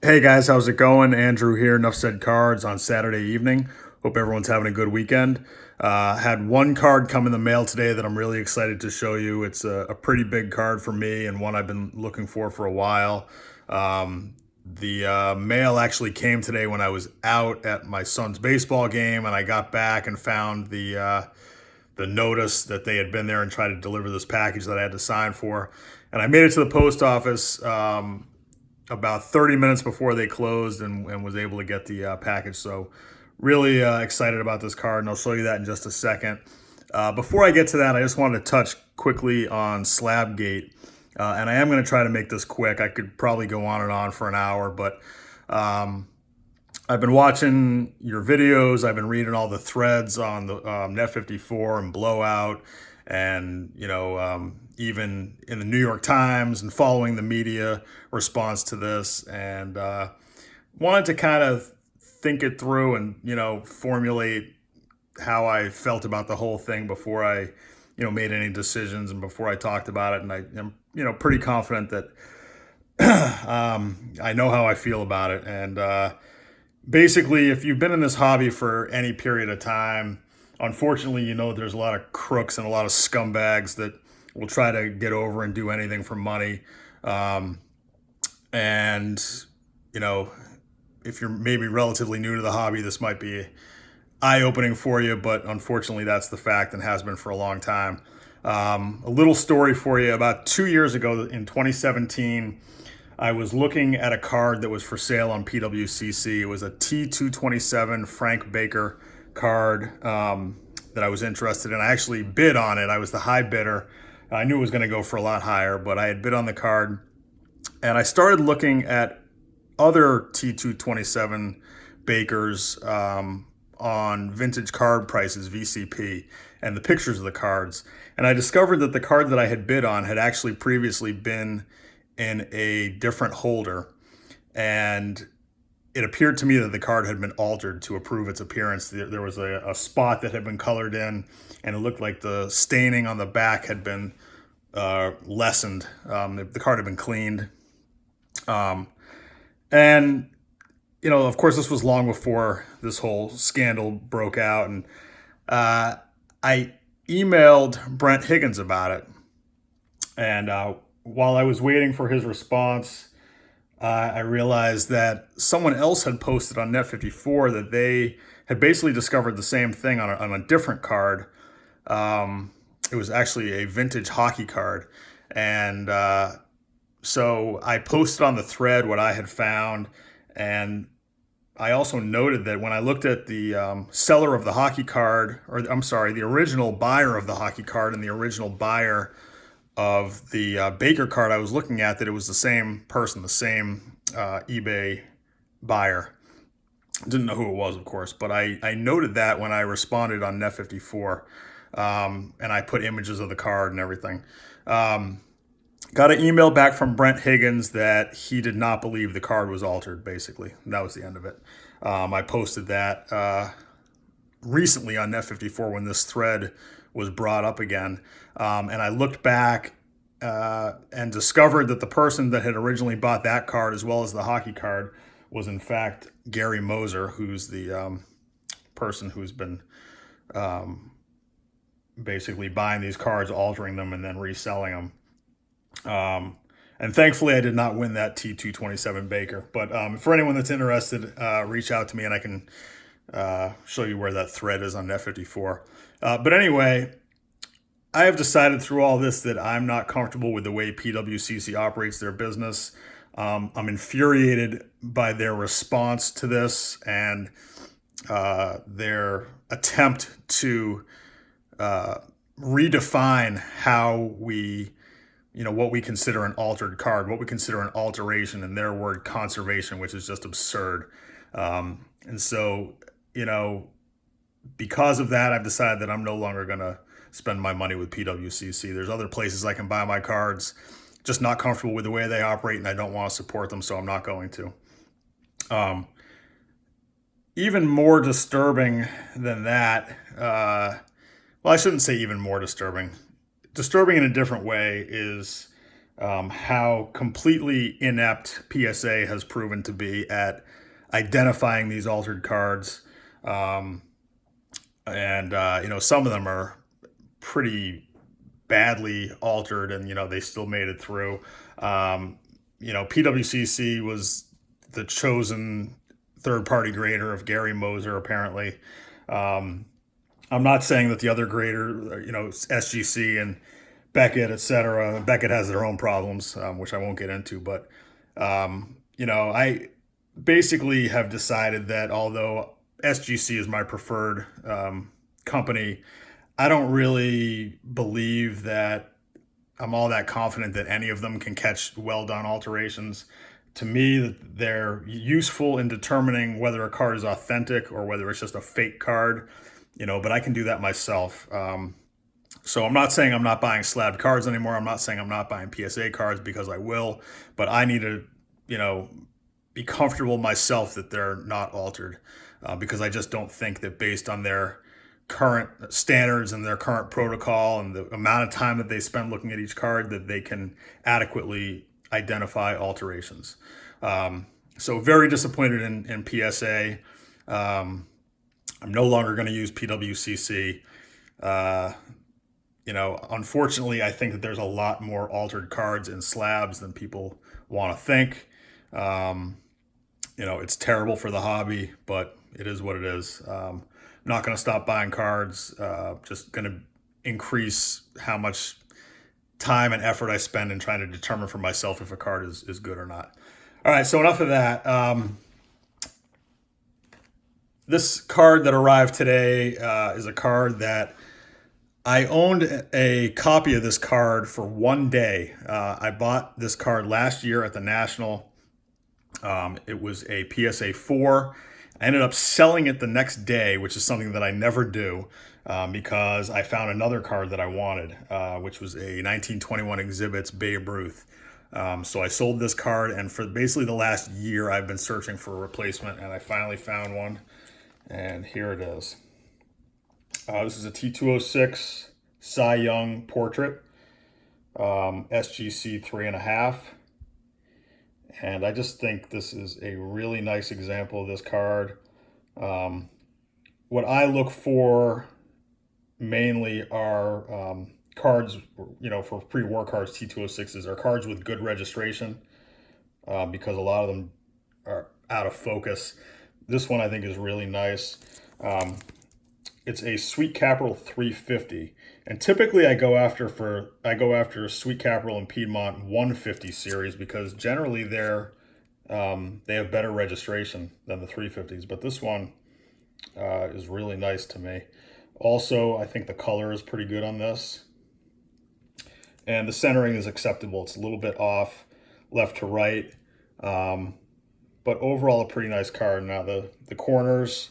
Hey guys, how's it going? Andrew here, Enough Said Cards on Saturday evening. Hope everyone's having a good weekend. Had one card come in the mail today that I'm really excited to show you. It's a pretty big card for me and one I've been looking for a while. The mail actually came today when I was out at my son's baseball game, and I got back and found the notice that they had been there and tried to deliver this package that I had to sign for. And I made it to the post office about 30 minutes before they closed and was able to get the package. So really excited about this card, and I'll show you that in just a second. Before I get to that, I just wanted to touch quickly on Slabgate. And I am going to try to make this quick. I could probably go on and on for an hour, but I've been watching your videos. I've been reading all the threads on the Net 54 and Blowout, and even in the New York Times, and following the media response to this, and wanted to kind of think it through and formulate how I felt about the whole thing before I made any decisions and before I talked about it. And I am pretty confident that I know how I feel about it. And basically, if you've been in this hobby for any period of time, unfortunately, there's a lot of crooks and a lot of scumbags that will try to get over and do anything for money. And if you're maybe relatively new to the hobby, this might be eye-opening for you, but unfortunately that's the fact and has been for a long time. A little story for you. About 2 years ago in 2017, I was looking at a card that was for sale on PWCC. It was a T207 Frank Baker card that I was interested in. I actually bid on it. I was the high bidder. I knew it was going to go for a lot higher, but I had bid on the card. And I started looking at other T227 Bakers on Vintage Card Prices, VCP, and the pictures of the cards. And I discovered that the card that I had bid on had actually previously been in a different holder. And it appeared to me that the card had been altered to approve its appearance. There was a spot that had been colored in, and it looked like the staining on the back had been lessened. The card had been cleaned. And of course, this was long before this whole scandal broke out. And I emailed Brent Higgins about it. And while I was waiting for his response, I realized that someone else had posted on Net 54 that they had basically discovered the same thing on a different card. It was actually a vintage hockey card. And so I posted on the thread what I had found. And I also noted that when I looked at the seller of the hockey card, or I'm sorry, the original buyer of the hockey card and the original buyer of the Baker card I was looking at, that it was the same person, the same eBay buyer. Didn't know who it was, of course, but I noted that when I responded on Net 54, and I put images of the card and everything. Got an email back from Brent Higgins that he did not believe the card was altered, basically. And that was the end of it. I posted that recently on Net 54 when this thread was brought up again. And I looked back and discovered that the person that had originally bought that card, as well as the hockey card, was in fact Gary Moser, who's the person who's been basically buying these cards, altering them, and then reselling them. And thankfully I did not win that T227 Baker, but for anyone that's interested, reach out to me and I can show you where that thread is on Net 54. But anyway, I have decided through all this that I'm not comfortable with the way PWCC operates their business. I'm infuriated by their response to this and their attempt to redefine how we what we consider an altered card, what we consider an alteration, and their word conservation, which is just absurd. And so, because of that, I've decided that I'm no longer going to spend my money with PWCC. There's other places I can buy my cards, just not comfortable with the way they operate, and I don't want to support them, so I'm not going to. Even more disturbing than that, well, I shouldn't say even more disturbing. Disturbing in a different way is how completely inept PSA has proven to be at identifying these altered cards. Um, and some of them are pretty badly altered, and they still made it through. PWCC was the chosen third-party grader of Gary Moser, apparently. I'm not saying that the other grader, SGC and Beckett, etc. Beckett has their own problems, which I won't get into, but I basically have decided that although SGC is my preferred company, I don't really believe that I'm all that confident that any of them can catch well done alterations. To me, they're useful in determining whether a card is authentic or whether it's just a fake card, but I can do that myself. So I'm not saying I'm not buying slab cards anymore. I'm not saying I'm not buying PSA cards, because I will, but I need to, be comfortable myself that they're not altered, because I just don't think that based on their current standards and their current protocol and the amount of time that they spend looking at each card, that they can adequately identify alterations. So very disappointed in PSA. I'm no longer going to use PWCC. Unfortunately, I think that there's a lot more altered cards in slabs than people want to think. It's terrible for the hobby, but it is what it is. I'm not going to stop buying cards. Just going to increase how much time and effort I spend in trying to determine for myself if a card is good or not. All right, so enough of that. This card that arrived today is a card that I owned a copy of this card for one day. I bought this card last year at the National. It was a PSA 4. I ended up selling it the next day, which is something that I never do, because I found another card that I wanted, which was a 1921 Exhibits Babe Ruth. So I sold this card, and for basically the last year, I've been searching for a replacement, and I finally found one, and here it is. This is a T206 Cy Young portrait, SGC 3.5. And I just think this is a really nice example of this card. What I look for mainly are cards, for pre-war cards, T206s, are cards with good registration, because a lot of them are out of focus. This one I think is really nice. It's a Sweet Capital 350, and typically I go after Sweet Capital and Piedmont 150 series, because generally they have better registration than the 350s. But this one is really nice to me. Also, I think the color is pretty good on this, and the centering is acceptable. It's a little bit off left to right, but overall a pretty nice card. Now the corners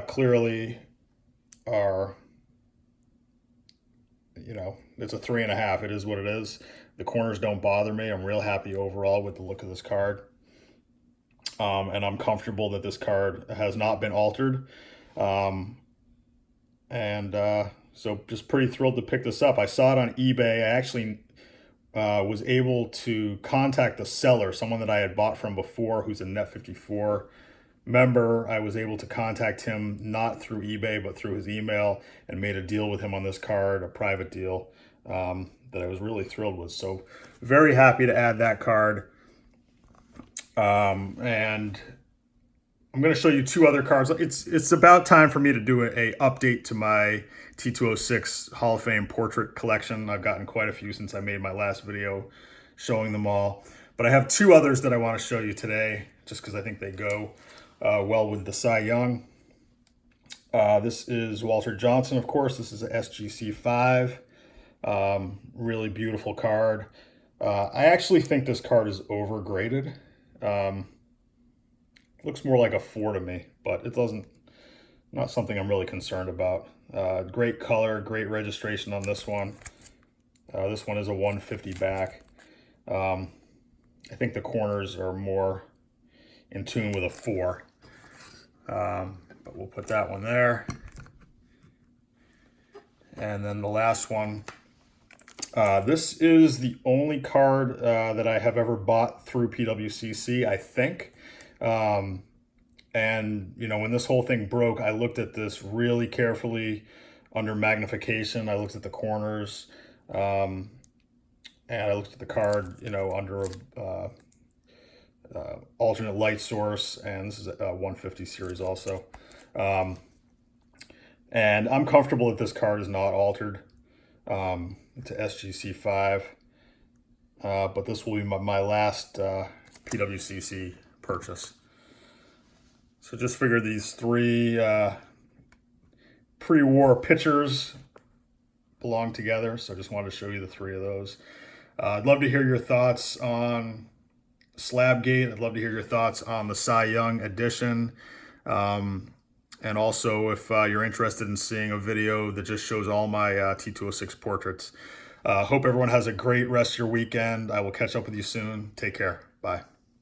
clearly are, it's a 3.5. It is what it is. The corners don't bother me. I'm real happy overall with the look of this card. And I'm comfortable that this card has not been altered. So just pretty thrilled to pick this up. I saw it on eBay. I actually was able to contact the seller, someone that I had bought from before, who's a Net54 member. I was able to contact him not through eBay but through his email, and made a deal with him on this card, a private deal, that I was really thrilled with. So very happy to add that card. And I'm going to show you two other cards. It's about time for me to do a update to my T206 Hall of Fame portrait collection. I've gotten quite a few since I made my last video showing them all, but I have two others that I want to show you today, just because I think they go well with the Cy Young. This is Walter Johnson, of course. This is a SGC 5. Really beautiful card. I actually think this card is overgraded. Looks more like a 4 to me, but it doesn't, not something I'm really concerned about. Great color, great registration on this one. This one is a 150 back. I think the corners are more in tune with a 4. But we'll put that one there. And then the last one This is the only card that I have ever bought through PWCC, I think. And, you know, when this whole thing broke, I looked at this really carefully under magnification. I looked at the corners, and I looked at the card, you know, under a alternate light source, and this is a 150 series also. And I'm comfortable that this card is not altered to SGC5, but this will be my last PWCC purchase. So just figured these three pre-war pictures belong together, so I just wanted to show you the three of those. I'd love to hear your thoughts on Slabgate. I'd love to hear your thoughts on the Cy Young edition. And also, if you're interested in seeing a video that just shows all my T206 portraits. Hope everyone has a great rest of your weekend. I will catch up with you soon. Take care. Bye.